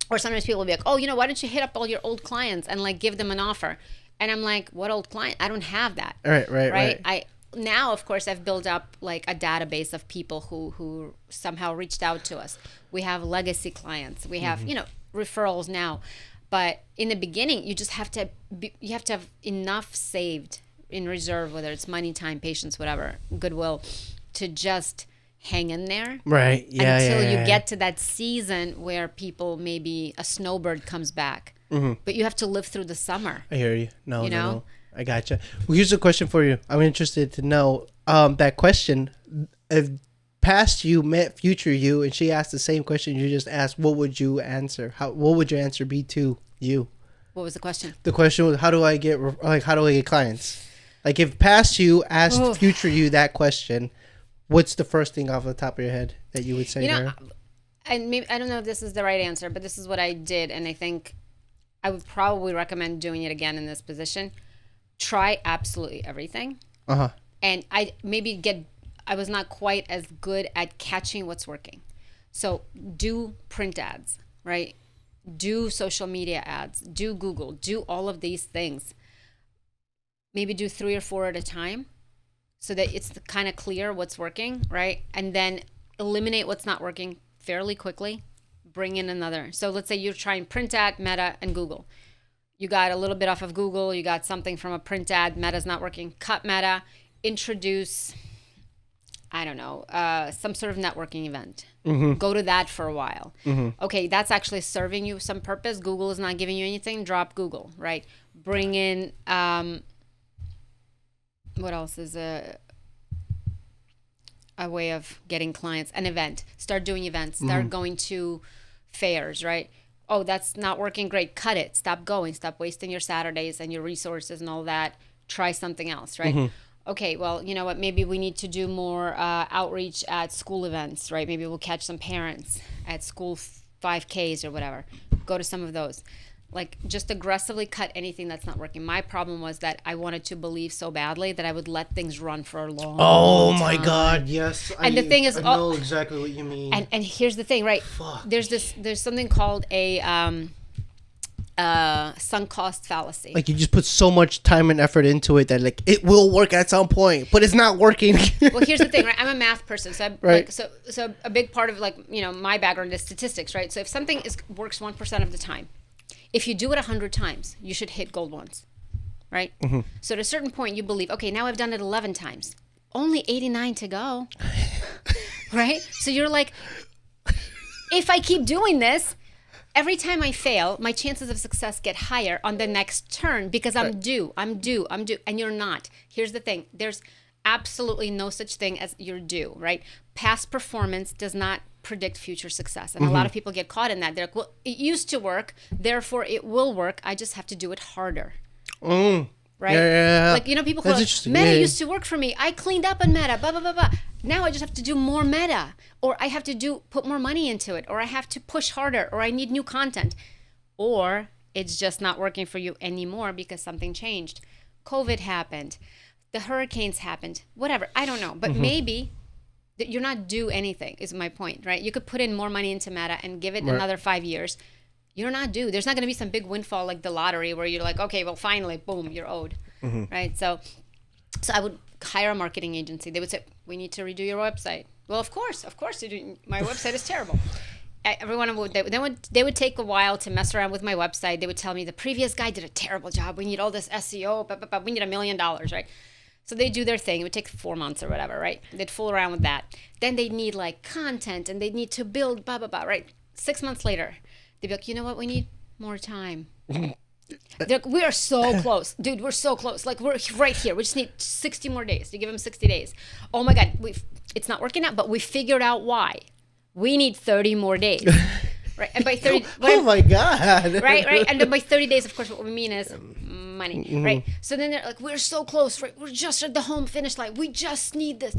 Or sometimes people will be like, oh, you know, why don't you hit up all your old clients and like give them an offer? And I'm like, what old client? I don't have that. Right. Now, of course, I've built up like a database of people who somehow reached out to us. We have legacy clients. We have, you know, referrals now. But in the beginning, you just have to have enough saved in reserve, whether it's money, time, patience, whatever, goodwill, to just hang in there. Right. Yeah. Until you get to that season where people, maybe a snowbird comes back. But you have to live through the summer. I hear you. No. I gotcha. Well, here's a question for you. I'm interested to know that question. If past you met future you and she asked the same question you just asked, what would you answer? What would your answer be to you? What was the question? The question was, how do I get clients? Like if past you asked future you that question, what's the first thing off the top of your head that you would say to her? And maybe, I don't know if this is the right answer, but this is what I did, and I think I would probably recommend doing it again in this position. Try absolutely everything. And I was not quite as good at catching what's working. So do print ads, right? Do social media ads, do Google, do all of these things. Maybe do 3 or 4 at a time so that it's kind of clear what's working, right? And then eliminate what's not working fairly quickly. Bring in another. So let's say you're trying print ad, Meta, and Google. You got a little bit off of Google. You got something from a print ad. Meta's not working. Cut Meta. Introduce, I don't know, some sort of networking event. Go to that for a while. Okay, that's actually serving you some purpose. Google is not giving you anything. Drop Google, right? Bring in, what else is a way of getting clients? An event. Start doing events. Start going to fairs, right? Oh, that's not working. Great. Cut it. Stop going. Stop wasting your Saturdays and your resources and all that. Try something else, right? Okay, well, you know what? Maybe we need to do more outreach at school events, right? Maybe we'll catch some parents at school 5Ks or whatever. Go to some of those. like just aggressively cut anything that's not working. My problem was that I wanted to believe so badly that I would let things run for a long my time. God, yes. And the thing is, I know exactly what you mean. And here's the thing, right? Fuck. There's something called a sunk cost fallacy. Like, you just put so much time and effort into it that, like, it will work at some point, but it's not working. Well, here's the thing, right? I'm a math person, so Right. so a big part of, like, you know, my background is statistics, right? So if something works 1% of the time, if you do it 100 times, you should hit gold once, right? Mm-hmm. So at a certain point, you believe, okay, now I've done it 11 times, only 89 to go, right? So you're like, if I keep doing this, every time I fail, my chances of success get higher on the next turn because I'm due, and you're not. Here's the thing. There's absolutely no such thing as you're due, right? Past performance does not predict future success. And a lot of people get caught in that. They're like, well, it used to work, therefore it will work. I just have to do it harder. Right? Yeah. Like, you know, people call it, Meta used to work for me. I cleaned up on Meta, blah, blah, blah, blah. Now I just have to do more Meta, or I have to put more money into it, or I have to push harder, or I need new content, or it's just not working for you anymore because something changed. COVID happened. The hurricanes happened. Whatever. I don't know. But maybe you're not due anything is my point, right? You could put in more money into Meta and give it another 5 years. You're not due. There's not going to be some big windfall like the lottery where you're like, okay, well, finally, boom, you're owed, right? So I would hire a marketing agency. They would say, we need to redo your website. Well, of course, you do. My website is terrible. Everyone would, they would take a while to mess around with my website. They would tell me the previous guy did a terrible job. We need all this SEO, we need $1 million, right? So they do their thing. It would take 4 months or whatever, right? They'd fool around with that. Then they'd need like content and they'd need to build, right? 6 months later, they'd be like, you know what? We need more time. They're like, we are so close. Dude, we're so close. Like, we're right here. We just need 60 more days. You give them 60 days. Oh my God, it's not working out, but we figured out why. We need 30 more days. Right? And by 30... oh my God. Right? And then by 30 days, of course, what we mean is money, right? So then they're like, we're so close, right? We're just at the home finish line. We just need this.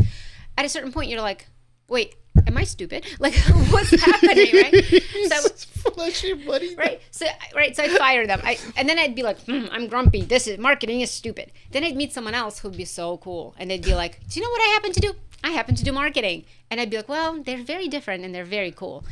At a certain point, you're like, wait, am I stupid? Like, what's happening, right? So, flush your money. Right? So I'd fire them. And then I'd be like, I'm grumpy. Marketing is stupid. Then I'd meet someone else who'd be so cool. And they'd be like, do you know what I happen to do? I happen to do marketing. And I'd be like, well, they're very different and they're very cool.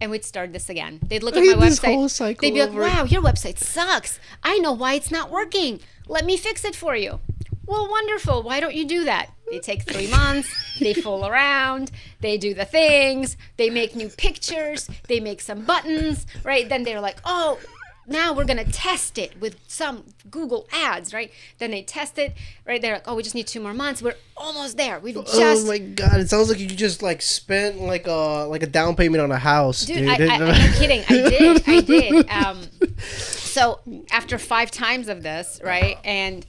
And we'd start this again. They'd look at my website. They'd be like, wow, your website sucks. I know why it's not working. Let me fix it for you. Well, wonderful. Why don't you do that? They take 3 months. They fool around. They do the things. They make new pictures. They make some buttons, right? Then they're like, oh, now we're going to test it with some Google ads, right? Then they test it, right? They're like, oh, we just need 2 more months. We're almost there. We've just... Oh my God. It sounds like you just like spent like a down payment on a house, dude. I'm not kidding. I did. So after 5 times of this, right? And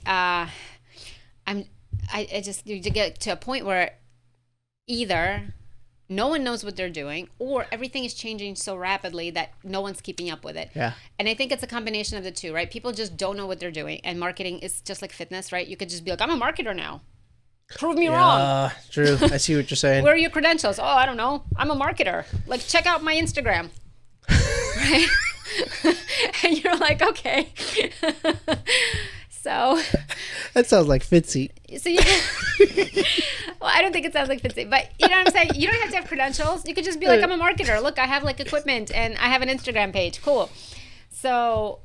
I just you get to a point where either no one knows what they're doing or everything is changing so rapidly that no one's keeping up with it. Yeah. And I think it's a combination of the two, right? People just don't know what they're doing. And marketing is just like fitness, right? You could just be like, I'm a marketer now. Prove me wrong. True. I see what you're saying. Where are your credentials? Oh, I don't know. I'm a marketer. Like, check out my Instagram. Right? And you're like, okay. So that sounds like Fitzy. So well, I don't think it sounds like Fitzy, but you know what I'm saying? You don't have to have credentials. You could just be like, I'm a marketer. Look, I have like equipment and I have an Instagram page. Cool. So,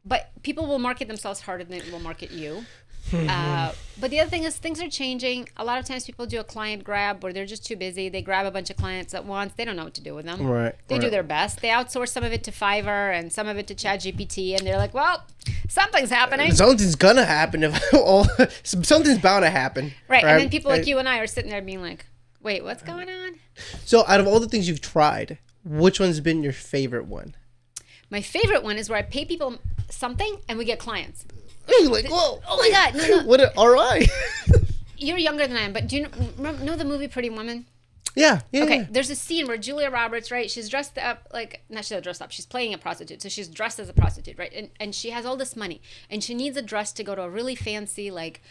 but people will market themselves harder than they will market you. But the other thing is things are changing. A lot of times people do a client grab where they're just too busy. They grab a bunch of clients at once. They don't know what to do with them. Right. They do their best. They outsource some of it to Fiverr and some of it to ChatGPT, and they're like, well, something's happening. Something's gonna happen. Something's bound to happen. Right. And then people like you and I are sitting there being like, wait, what's going on? So out of all the things you've tried, which one's been your favorite one? My favorite one is where I pay people something and we get clients. Like, whoa! Oh my God! No. What an ROI! You're younger than I am, but do you know the movie Pretty Woman? Yeah. Okay. Yeah. There's a scene where Julia Roberts, right? She's dressed up like not she's dressed up. She's playing a prostitute, so she's dressed as a prostitute, right? And she has all this money, and she needs a dress to go to a really fancy like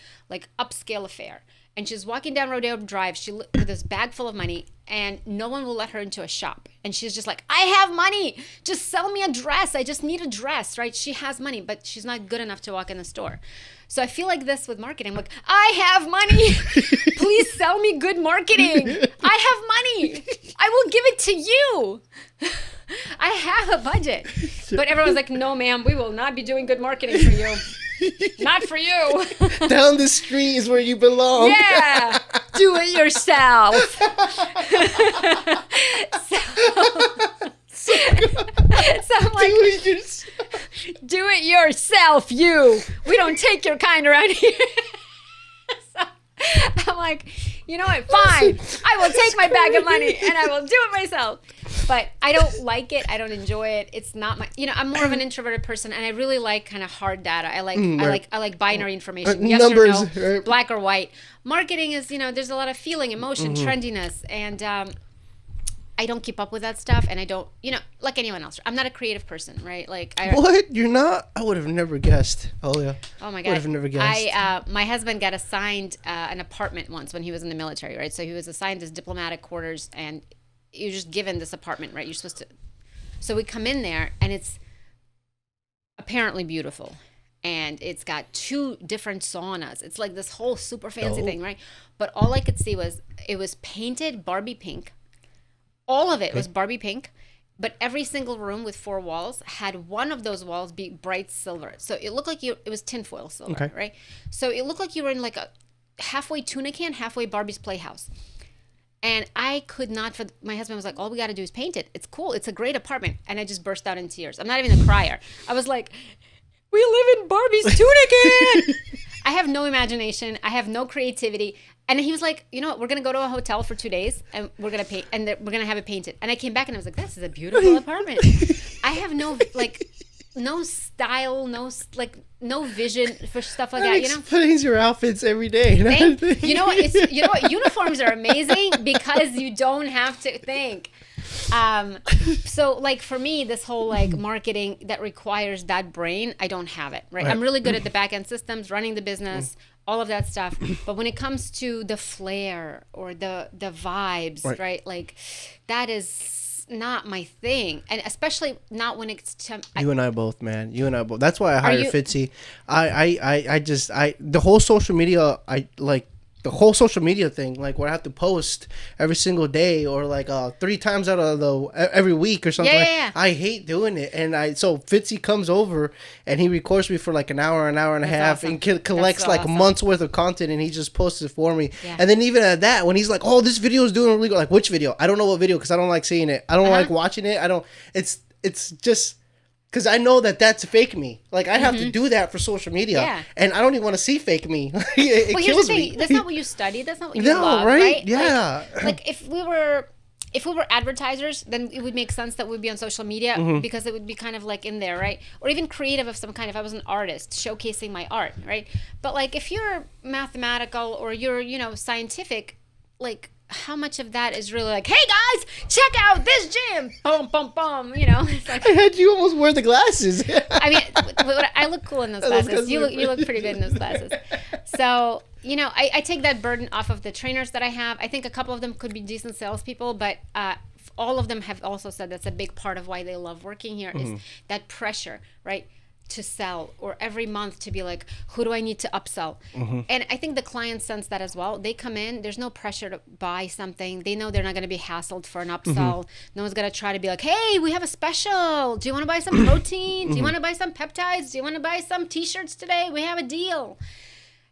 upscale affair. and she's walking down Rodeo Drive. With this bag full of money, and no one will let her into a shop. And she's just like, I have money. Just sell me a dress. I just need a dress, right? She has money, but she's not good enough to walk in the store. So I feel like this with marketing. I'm like, I have money. Please sell me good marketing. I have money. I will give it to you. I have a budget. But everyone's like, no, ma'am, we will not be doing good marketing for you. Not for you. Down the street is where you belong. Yeah. Do it yourself. So I'm like, do it yourself, you. We don't take your kind around here. So I'm like, you know what? Fine. I will take my bag of money and I will do it myself. But I don't like it. I don't enjoy it. It's not my, I'm more of an introverted person, and I really like kind of hard data. I like binary information. Yes numbers, or no, right? Black or white. Marketing is, there's a lot of feeling, emotion, trendiness, and I don't keep up with that stuff, and I don't, like anyone else. I'm not a creative person, right? Like what? You're not? I would have never guessed. Oh yeah. Oh my God. Would have never guessed. My husband got assigned an apartment once when he was in the military, right? So he was assigned his diplomatic quarters, and you're just given this apartment, right? You're supposed to. So we come in there, and it's apparently beautiful, and it's got 2 different saunas. It's like this whole super fancy thing, right? But all I could see was it was painted Barbie pink. All of it was Barbie pink, but every single room with 4 walls had one of those walls be bright silver. So it looked like it was tinfoil silver, right? So it looked like you were in like a halfway tuna can, halfway Barbie's Playhouse. And I could not, my husband was like, all we got to do is paint it. It's cool. It's a great apartment. And I just burst out in tears. I'm not even a crier. I was like, we live in Barbie's tuna can. I have no imagination. I have no creativity. And he was like, you know what? We're going to go to a hotel for 2 days, and we're going to paint, and we're going to have it painted. And I came back and I was like, this is a beautiful apartment. I have no style, no vision for stuff like that. Explains your outfits every day. You know what? Uniforms are amazing because you don't have to think. So like for me, this whole like marketing that requires that brain, I don't have it. Right? I'm really good at the back end systems, running the business, all of that stuff. But when it comes to the flair or the vibes, right? Like that is not my thing, and especially not when it's you and I both, man. You and I both. That's why I hired Fitzy. The whole social media, the whole social media thing, like where I have to post every single day or like 3 times out of every week or something. Yeah. I hate doing it, and so Fitzy comes over and he records me for like an hour and a half, awesome. and collects like awesome. months worth of content, and he just posts it for me. Yeah. And then even at that, when he's like, "Oh, this video is doing really good," like which video? I don't know what video because I don't like seeing it. I don't like watching it. I don't. It's just. Because I know that's fake me. Like, I have to do that for social media. Yeah. And I don't even want to see fake me. It well, kills here's the thing. me. That's not what you study. That's not what you love, right? Yeah. Like if we were advertisers, then it would make sense that we'd be on social media because it would be kind of like in there, right? Or even creative of some kind if I was an artist showcasing my art, right? But like if you're mathematical or you're, scientific, like how much of that is really like, hey guys, check out this gym, boom, boom, boom, It's like, I had you almost wear the glasses. I mean, I look cool in those glasses. You look pretty good in those glasses. So, I take that burden off of the trainers that I have. I think a couple of them could be decent salespeople, but all of them have also said that's a big part of why they love working here is that pressure, right? To sell, or every month to be like, who do I need to upsell? And I think the clients sense that as well. They come in, there's no pressure to buy something. They know they're not going to be hassled for an upsell. No one's going to try to be like, hey, we have a special. Do you want to buy some protein? Do you want to buy some peptides? Do you want to buy some t-shirts today? We have a deal.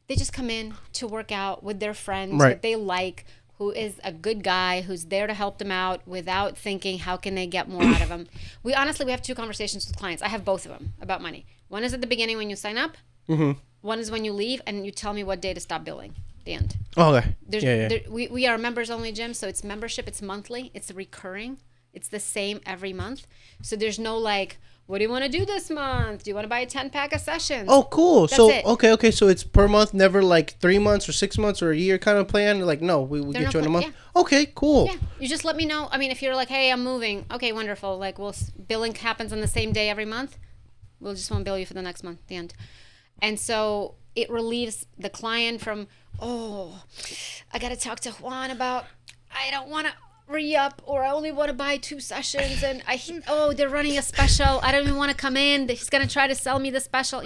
They just come in to work out with their friends that they like, who is a good guy, who's there to help them out without thinking, how can they get more out of them? We have 2 conversations with clients. I have both of them about money. One is at the beginning when you sign up. One is when you leave and you tell me what day to stop billing. The end. Oh, okay. We are a members only gym, so it's membership. It's monthly. It's recurring. It's the same every month. So there's no like, what do you want to do this month? Do you want to buy a 10-pack a session? Oh, cool. That's so, it. Okay. So it's per month, never like 3 months or 6 months or a year kind of plan? Like, no, we get you in a month? Yeah. Okay, cool. Yeah. You just let me know. I mean, if you're like, hey, I'm moving. Okay, wonderful. Like, billing happens on the same day every month. We'll just won't bill you for the next month, the end. And so it relieves the client from, oh, I got to talk to Juan about, I don't want to re-up, or I only want to buy 2 sessions, and they're running a special. I don't even want to come in. He's going to try to sell me the special,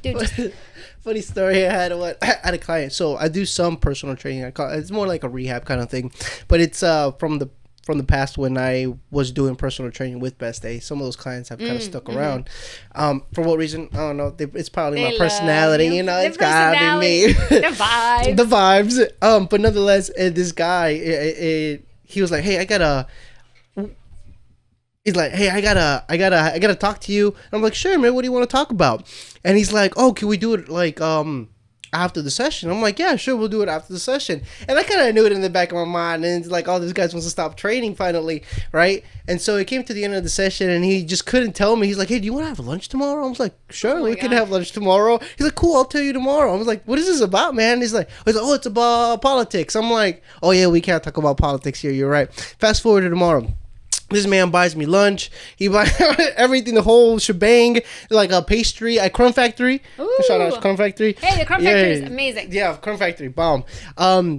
Dude, just... Funny story. I had a client. So I do some personal training. It's more like a rehab kind of thing, but it's from the past when I was doing personal training with Best Day. Some of those clients have kind of stuck around. For what reason? I don't know. It's probably my personality. It's gotta be me. The vibes. The vibes. But nonetheless, this guy, he was like, "Hey, I gotta." He's like, "Hey, I gotta talk to you." And I'm like, "Sure, man. What do you want to talk about?" And he's like, "Oh, can we do it like after the session?" I'm like, "Yeah, sure, we'll do it after the session." And I kind of knew it in the back of my mind. And it's like, oh, this guy wants to stop training finally, right? And so it came to the end of the session, and he just couldn't tell me. He's like, "Hey, do you want to have lunch tomorrow?" I was like, "Sure, we can have lunch tomorrow." He's like, "Cool, I'll tell you tomorrow." I was like, "What is this about, man?" He's like, "Oh, it's about politics." I'm like, "Oh yeah, we can't talk about politics here. You're right." Fast forward to tomorrow. This man buys me lunch. He buys everything, the whole shebang, like a pastry at Crumb Factory. Ooh. Shout out to Crumb Factory. Hey, the Crumb Factory is amazing. Yeah, Crumb Factory, bomb.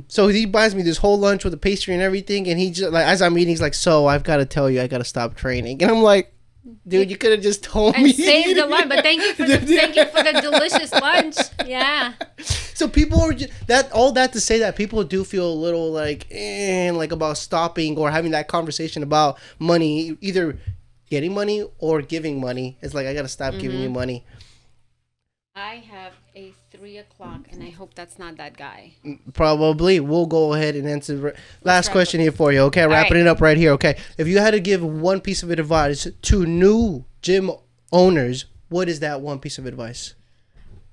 So he buys me this whole lunch with a pastry and everything, and he just like as I'm eating, he's like, "So I've got to tell you, I got to stop training." And I'm like, "Dude, you could have just told me." And saved the lunch, but thank you for the delicious lunch. Yeah. So people are all that to say that people do feel a little like about stopping or having that conversation about money, either getting money or giving money. It's like, I gotta stop giving you money. I have a 3:00, and I hope that's not that guy. Probably. We'll go ahead and answer last question here for you. Okay, wrapping it up right here. Okay, if you had to give one piece of advice to new gym owners, what is that one piece of advice?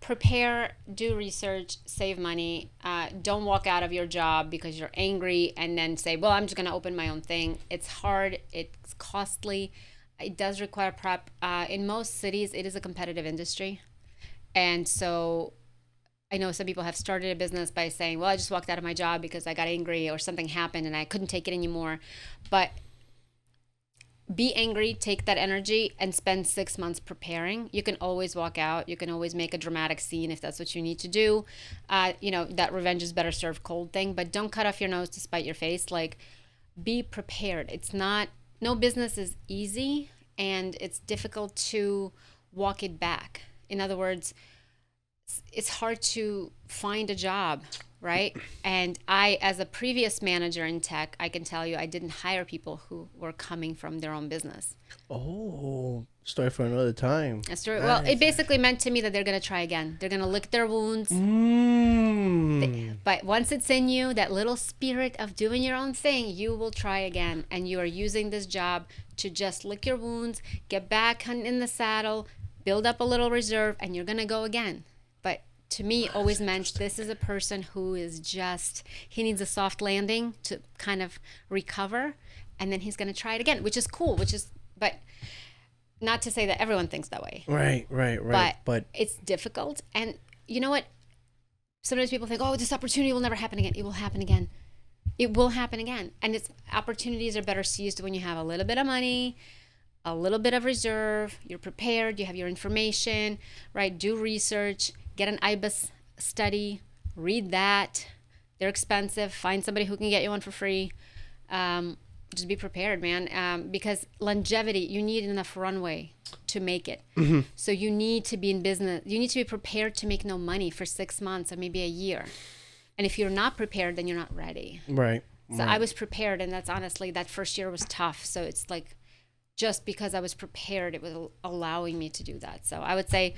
Prepare, do research, save money. Don't walk out of your job because you're angry and then say, well, I'm just going to open my own thing. It's hard. It's costly. It does require prep. In most cities, it is a competitive industry. And so I know some people have started a business by saying, well, I just walked out of my job because I got angry or something happened and I couldn't take it anymore. But be angry, take that energy, and spend 6 months preparing. You can always walk out. You can always make a dramatic scene if that's what you need to do. That revenge is better served cold thing, but don't cut off your nose to spite your face. Like, be prepared. No business is easy, and it's difficult to walk it back. In other words, it's hard to find a job, right? And I, as a previous manager in tech, I can tell you I didn't hire people who were coming from their own business. Oh, story for another time. A story. Nice. Well, it basically meant to me that they're going to try again. They're going to lick their wounds. But once it's in you, that little spirit of doing your own thing, you will try again. And you are using this job to just lick your wounds, get back in the saddle, build up a little reserve, and you're going to go again. But to me, always meant this is a person who is he needs a soft landing to kind of recover, and then he's going to try it again, which is cool, but not to say that everyone thinks that way. Right. But it's difficult. And you know what? Sometimes people think, oh, this opportunity will never happen again. It will happen again. It will happen again. And opportunities are better seized when you have a little bit of money, a little bit of reserve, you're prepared, you have your information, right? Do research, get an IBIS study, read that. They're expensive. Find somebody who can get you one for free. Just be prepared, man. Because longevity, you need enough runway to make it. Mm-hmm. So you need to be in business. You need to be prepared to make no money for 6 months or maybe a year. And if you're not prepared, then you're not ready. Right. So I was prepared, and that's honestly, that first year was tough. So it's like, just because I was prepared, it was allowing me to do that. So I would say,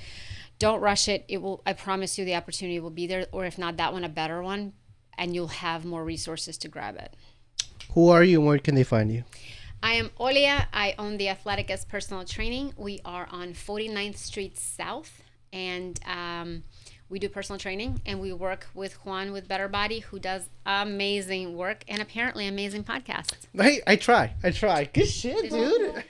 don't rush it. I promise you the opportunity will be there, or if not that one, a better one, and you'll have more resources to grab it. Who are you and where can they find you? I am Olya. I own the Athleticus Personal Training. We are on 49th Street South, and we do personal training, and we work with Juan with Better Body, who does amazing work and apparently amazing podcasts. Hey, I try. Good shit, dude.